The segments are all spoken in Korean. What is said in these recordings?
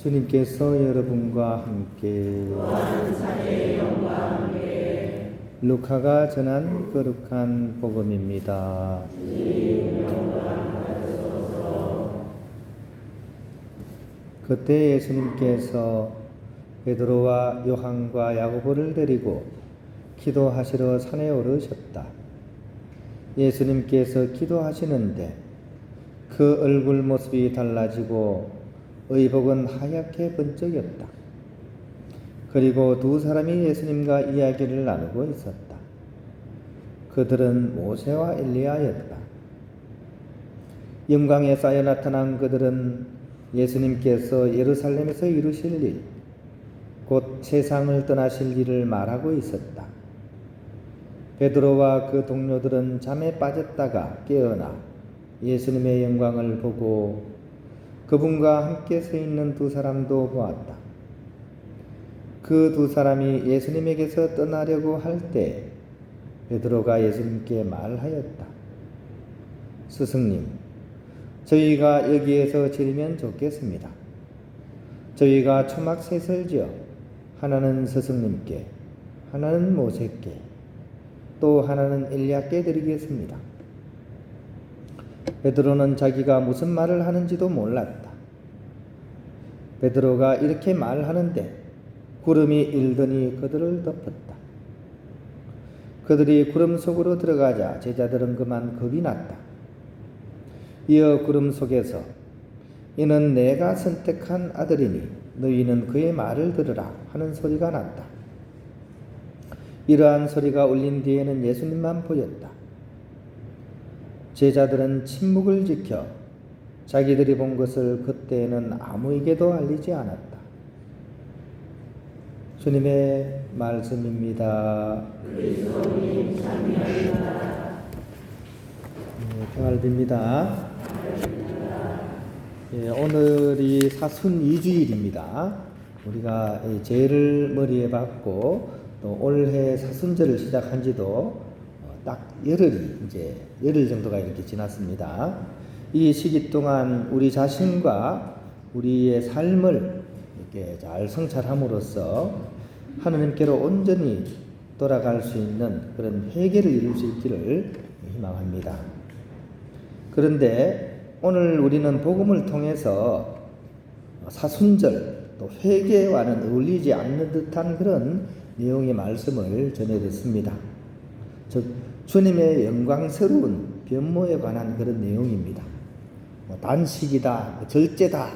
주님께서 여러분과 함께 루카가 전한 거룩한 복음입니다. 그때 예수님께서 베드로와 요한과 야고보를 데리고 기도하시러 산에 오르셨다. 예수님께서 기도하시는데 그 얼굴 모습이 달라지고 의복은 하얗게 번쩍였다. 그리고 두 사람이 예수님과 이야기를 나누고 있었다. 그들은 모세와 엘리야였다. 영광에 쌓여 나타난 그들은 예수님께서 예루살렘에서 이루실 일, 곧 세상을 떠나실 일을 말하고 있었다. 베드로와 그 동료들은 잠에 빠졌다가 깨어나 예수님의 영광을 보고 그분과 함께 서 있는 두 사람도 보았다. 그 두 사람이 예수님에게서 떠나려고 할 때 베드로가 예수님께 말하였다. 스승님, 저희가 여기에서 지내면 좋겠습니다. 저희가 초막 셋을 지어 하나는 스승님께, 하나는 모세께, 또 하나는 엘리야께 드리겠습니다. 베드로는 자기가 무슨 말을 하는지도 몰랐다. 베드로가 이렇게 말하는데 구름이 일더니 그들을 덮었다. 그들이 구름 속으로 들어가자 제자들은 그만 겁이 났다. 이어 구름 속에서 이는 내가 선택한 아들이니 너희는 그의 말을 들으라 하는 소리가 났다. 이러한 소리가 울린 뒤에는 예수님만 보였다. 제자들은 침묵을 지켜 자기들이 본 것을 그때에는 아무에게도 알리지 않았다. 주님의 말씀입니다. 그리스도님 참여합니다. 평화를 빕니다. 오늘이 사순 2주일입니다. 우리가 제를 머리에 받고 또 올해 사순절을 시작한 지도 딱 열흘 정도가 이렇게 지났습니다. 이 시기 동안 우리 자신과 우리의 삶을 이렇게 잘 성찰함으로써 하느님께로 온전히 돌아갈 수 있는 그런 회개를 이룰 수 있기를 희망합니다. 그런데 오늘 우리는 복음을 통해서 사순절 또 회개와는 어울리지 않는 듯한 그런 내용의 말씀을 전해 듣습니다. 즉 주님의 영광스러운 변모에 관한 그런 내용입니다. 단식이다, 절제다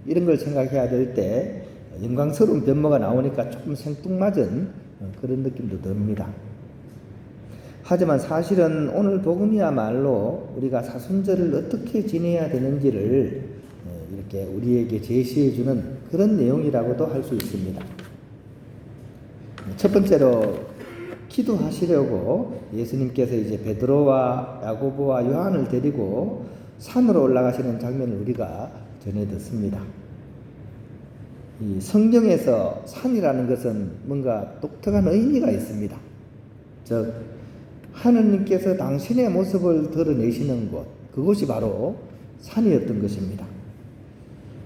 이런 걸 생각해야 될 때 영광스러운 변모가 나오니까 조금 생뚱맞은 그런 느낌도 듭니다. 하지만 사실은 오늘 복음이야말로 우리가 사순절을 어떻게 지내야 되는지를 이렇게 우리에게 제시해주는 그런 내용이라고도 할 수 있습니다. 첫 번째로 기도하시려고 예수님께서 이제 베드로와 야고보와 요한을 데리고 산으로 올라가시는 장면을 우리가 전해 듣습니다. 이 성경에서 산이라는 것은 뭔가 독특한 의미가 있습니다. 즉 하느님께서 당신의 모습을 드러내시는 곳, 그곳이 바로 산이었던 것입니다.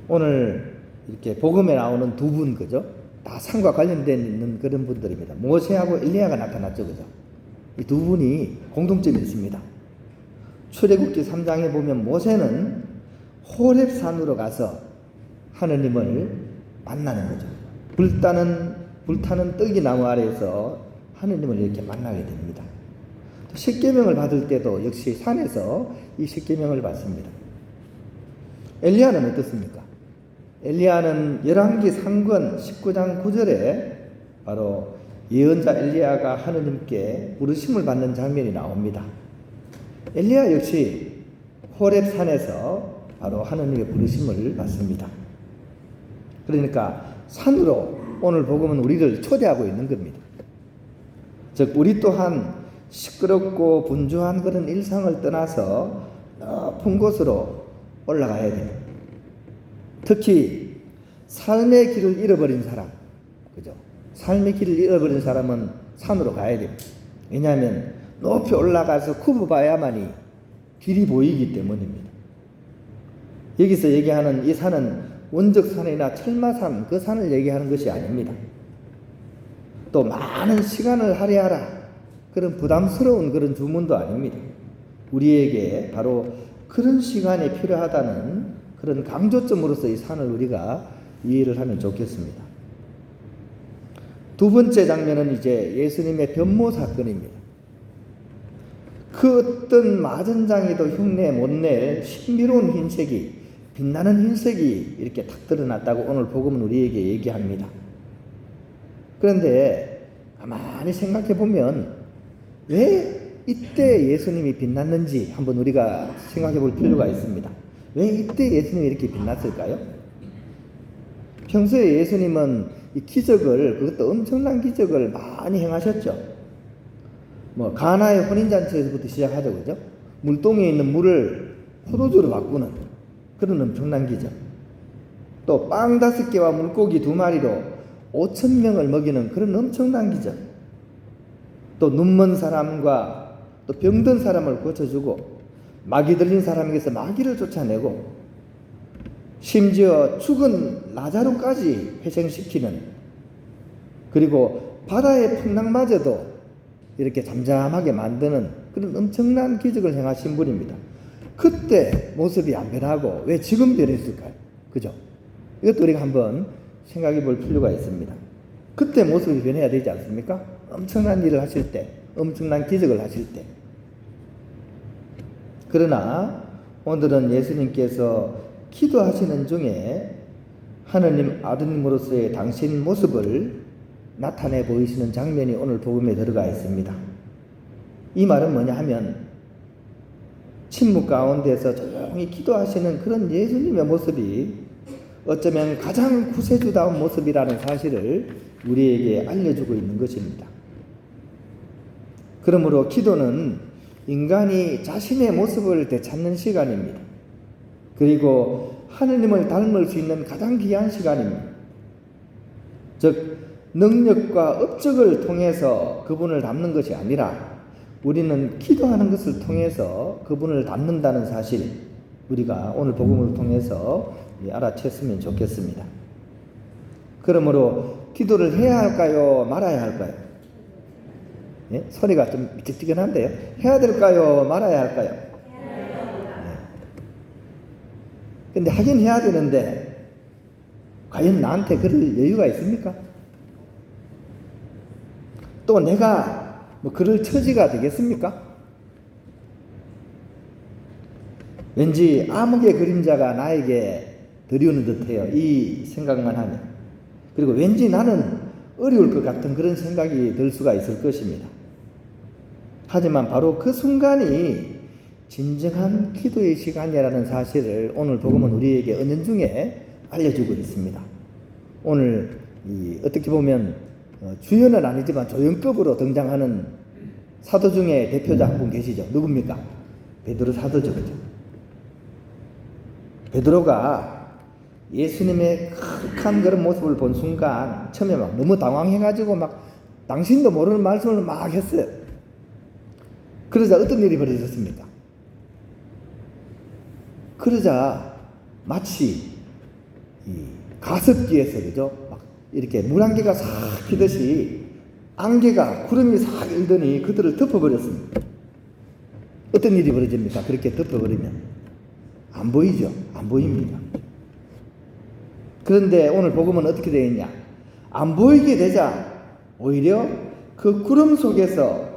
오늘 이렇게 복음에 나오는 두 분, 그죠? 다 산과 관련된 있는 그런 분들입니다. 모세하고 엘리야가 나타났죠, 그죠? 이 두 분이 공통점이 있습니다. 출애굽기 3장에 보면 모세는 호렙산으로 가서 하느님을 만나는 거죠. 불타는 떡이 나무 아래에서 하느님을 이렇게 만나게 됩니다. 십계명을 받을 때도 역시 산에서 이 십계명을 받습니다. 엘리야는 어떻습니까? 엘리야는 열왕기 3권 19장 9절에 바로 예언자 엘리야가 하느님께 부르심을 받는 장면이 나옵니다. 엘리야 역시 호렙산에서 바로 하느님의 부르심을 받습니다. 그러니까 산으로 오늘 복음은 우리를 초대하고 있는 겁니다. 즉 우리 또한 시끄럽고 분주한 그런 일상을 떠나서 높은 곳으로 올라가야 돼요. 특히 삶의 길을 잃어버린 사람, 그죠? 삶의 길을 잃어버린 사람은 산으로 가야 돼요. 왜냐하면 높이 올라가서 굽어봐야만이 길이 보이기 때문입니다. 여기서 얘기하는 이 산은 원적산이나 철마산 그 산을 얘기하는 것이 아닙니다. 또 많은 시간을 할애하라 그런 부담스러운 그런 주문도 아닙니다. 우리에게 바로 그런 시간이 필요하다는 그런 강조점으로서 이 산을 우리가 이해를 하면 좋겠습니다. 두 번째 장면은 이제 예수님의 변모 사건입니다. 그 어떤 마전장이도 흉내 못 낼 신비로운 흰색이, 빛나는 흰색이 이렇게 탁 드러났다고 오늘 복음은 우리에게 얘기합니다. 그런데 가만히 생각해 보면 왜 이때 예수님이 빛났는지 한번 우리가 생각해 볼 필요가 있습니다. 왜 이때 예수님이 이렇게 빛났을까요? 평소에 예수님은 이 기적을, 그것도 엄청난 기적을 많이 행하셨죠. 뭐 가나의 혼인잔치에서부터 시작하죠, 그죠? 물동에 있는 물을 포도주로 바꾸는 그런 엄청난 기적. 또 빵 5개와 물고기 2마리로 5,000명을 먹이는 그런 엄청난 기적. 또 눈먼 사람과 또 병든 사람을 고쳐주고 마귀 들린 사람에게서 마귀를 쫓아내고 심지어 죽은 라자로까지 회생시키는, 그리고 바다의 풍랑마저도 이렇게 잠잠하게 만드는 그런 엄청난 기적을 행하신 분입니다. 그때 모습이 안 변하고 왜 지금 변했을까요? 그죠? 이것도 우리가 한번 생각해 볼 필요가 있습니다. 그때 모습이 변해야 되지 않습니까? 엄청난 일을 하실 때, 엄청난 기적을 하실 때. 그러나 오늘은 예수님께서 기도하시는 중에 하느님 아드님으로서의 당신 모습을 나타내 보이시는 장면이 오늘 복음에 들어가 있습니다. 이 말은 뭐냐 하면 침묵 가운데서 조용히 기도하시는 그런 예수님의 모습이 어쩌면 가장 구세주다운 모습이라는 사실을 우리에게 알려주고 있는 것입니다. 그러므로 기도는 인간이 자신의 모습을 되찾는 시간입니다. 그리고 하느님을 닮을 수 있는 가장 귀한 시간입니다. 즉 능력과 업적을 통해서 그분을 닮는 것이 아니라 우리는 기도하는 것을 통해서 그분을 닮는다는 사실, 우리가 오늘 복음을 통해서 알아챘으면 좋겠습니다. 그러므로 기도를 해야 할까요? 말아야 할까요? 예? 소리가 좀 미적지근한데요. 해야 될까요? 말아야 할까요? 근데 하긴 해야 되는데 과연 나한테 그럴 여유가 있습니까? 또 내가 뭐 그럴 처지가 되겠습니까? 왠지 암흑의 그림자가 나에게 들이오는 듯해요. 이 생각만 하면. 그리고 왠지 나는 어려울 것 같은 그런 생각이 들 수가 있을 것입니다. 하지만 바로 그 순간이 진정한 기도의 시간이라는 사실을 오늘 복음은 우리에게 은연중에 알려주고 있습니다. 오늘 어떻게 보면 주연은 아니지만 조연급으로 등장하는 사도 중에 대표자 한 분 계시죠. 누굽니까? 베드로 사도죠. 그죠? 베드로가 예수님의 극한 그런 모습을 본 순간 처음에 막 너무 당황해가지고 막 당신도 모르는 말씀을 막 했어요. 그러자 어떤 일이 벌어졌습니까? 그러자 마치 가습기에서, 그죠? 막 이렇게 물안개가 싹 피듯이 안개가, 구름이 싹 일더니 그들을 덮어버렸습니다. 어떤 일이 벌어집니까? 그렇게 덮어버리면 안 보이죠? 안 보입니다. 그런데 오늘 복음은 어떻게 되어 있냐? 안 보이게 되자 오히려 그 구름 속에서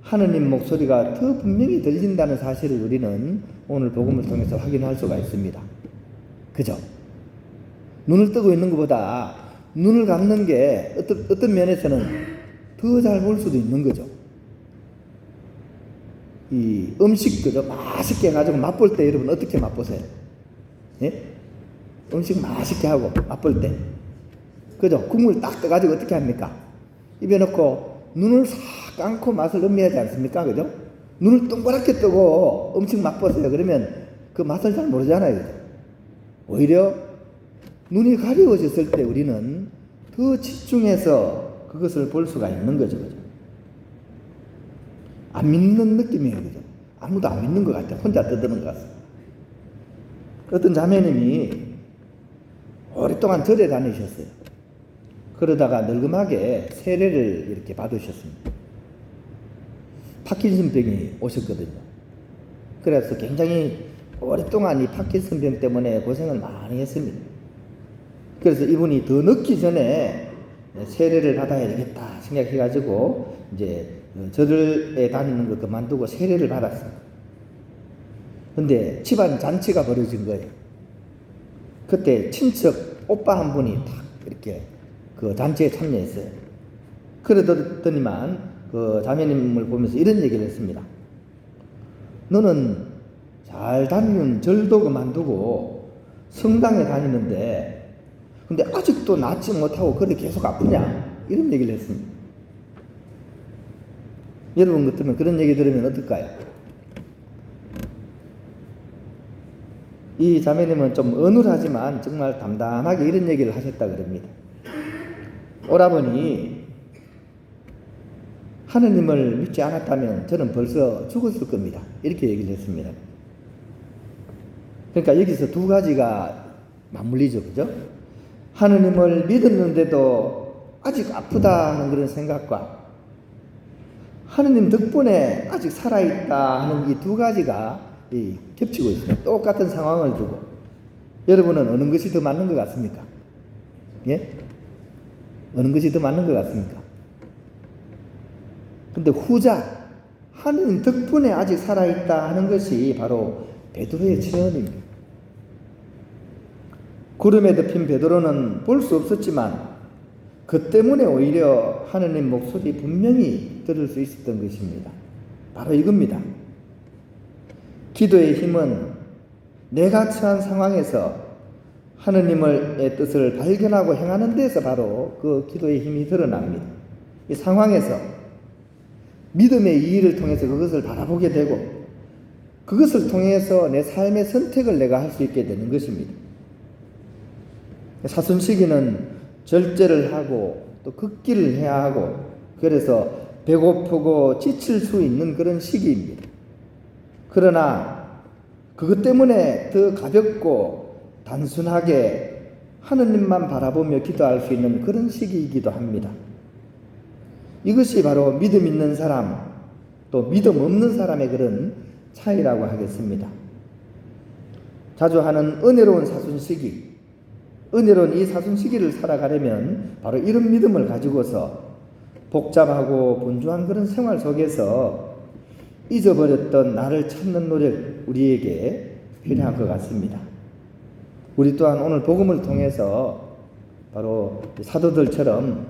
하느님 목소리가 더 분명히 들린다는 사실을 우리는 오늘 복음을 통해서 확인할 수가 있습니다. 그죠? 눈을 뜨고 있는 것보다 눈을 감는 게 어떤 면에서는 더 잘 볼 수도 있는 거죠. 이 음식, 그죠? 맛있게 해가지고 맛볼 때 여러분 어떻게 맛보세요? 예? 음식 맛있게 하고 맛볼 때, 그죠? 국물 딱 떠가지고 어떻게 합니까? 입에 넣고 눈을 싹 감고 맛을 음미하지 않습니까? 그죠? 눈을 동그랗게 뜨고 음식 맛보세요. 그러면 그 맛을 잘 모르잖아요. 그죠? 오히려 눈이 가려워졌을 때 우리는 더 집중해서 그것을 볼 수가 있는 거죠. 그죠? 안 믿는 느낌이에요. 그죠? 아무도 안 믿는 것 같아요. 혼자 떠드는 것 같아요. 어떤 자매님이 오랫동안 절에 다니셨어요. 그러다가 늙음하게 세례를 이렇게 받으셨습니다. 파킨슨병이 오셨거든요. 그래서 굉장히 오랫동안 이 파킨슨병 때문에 고생을 많이 했습니다. 그래서 이분이 더 늦기 전에 세례를 받아야 되겠다 생각해가지고 이제 절에 다니는 거 그만두고 세례를 받았습니다. 근데 집안 잔치가 벌어진 거예요. 그때 친척 오빠 한 분이 딱 이렇게 그 잔치에 참여했어요. 그러더니만 그 자매님을 보면서 이런 얘기를 했습니다. 너는 잘 다니는 절도 그만두고 성당에 다니는데 근데 아직도 낫지 못하고 그래 계속 아프냐? 이런 얘기를 했습니다. 여러분 같으면 그런 얘기 들으면 어떨까요? 이 자매님은 좀 어눌하지만 정말 담담하게 이런 얘기를 하셨다 그럽니다. 오라버니 하느님을 믿지 않았다면 저는 벌써 죽었을 겁니다. 이렇게 얘기를 했습니다. 그러니까 여기서 두 가지가 맞물리죠. 그죠? 하느님을 믿었는데도 아직 아프다 하는 그런 생각과 하느님 덕분에 아직 살아있다 하는 이 두 가지가 겹치고 있습니다. 똑같은 상황을 두고 여러분은 어느 것이 더 맞는 것 같습니까? 예? 어느 것이 더 맞는 것 같습니까? 근데 후자 하느님 덕분에 아직 살아있다 하는 것이 바로 베드로의 체험입니다. 구름에 덮인 베드로는 볼 수 없었지만 그 때문에 오히려 하느님 목소리 분명히 들을 수 있었던 것입니다. 바로 이겁니다. 기도의 힘은 내가 처한 상황에서 하느님의 뜻을 발견하고 행하는 데서 바로 그 기도의 힘이 드러납니다. 이 상황에서 믿음의 이의를 통해서 그것을 바라보게 되고 그것을 통해서 내 삶의 선택을 내가 할 수 있게 되는 것입니다. 사순시기는 절제를 하고 또 극기를 해야 하고 그래서 배고프고 지칠 수 있는 그런 시기입니다. 그러나 그것 때문에 더 가볍고 단순하게 하느님만 바라보며 기도할 수 있는 그런 시기이기도 합니다. 이것이 바로 믿음 있는 사람 또 믿음 없는 사람의 그런 차이라고 하겠습니다. 자주 하는 은혜로운 사순시기, 은혜로운 이 사순시기를 살아가려면 바로 이런 믿음을 가지고서 복잡하고 분주한 그런 생활 속에서 잊어버렸던 나를 찾는 노력 우리에게 필요한 것 같습니다. 우리 또한 오늘 복음을 통해서 바로 사도들처럼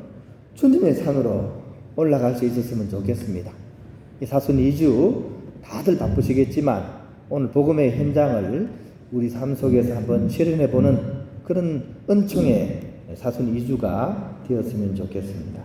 주님의 산으로 올라갈 수 있었으면 좋겠습니다. 이 사순 2주 다들 바쁘시겠지만 오늘 복음의 현장을 우리 삶 속에서 한번 실현해 보는 그런 은총의 사순 2주가 되었으면 좋겠습니다.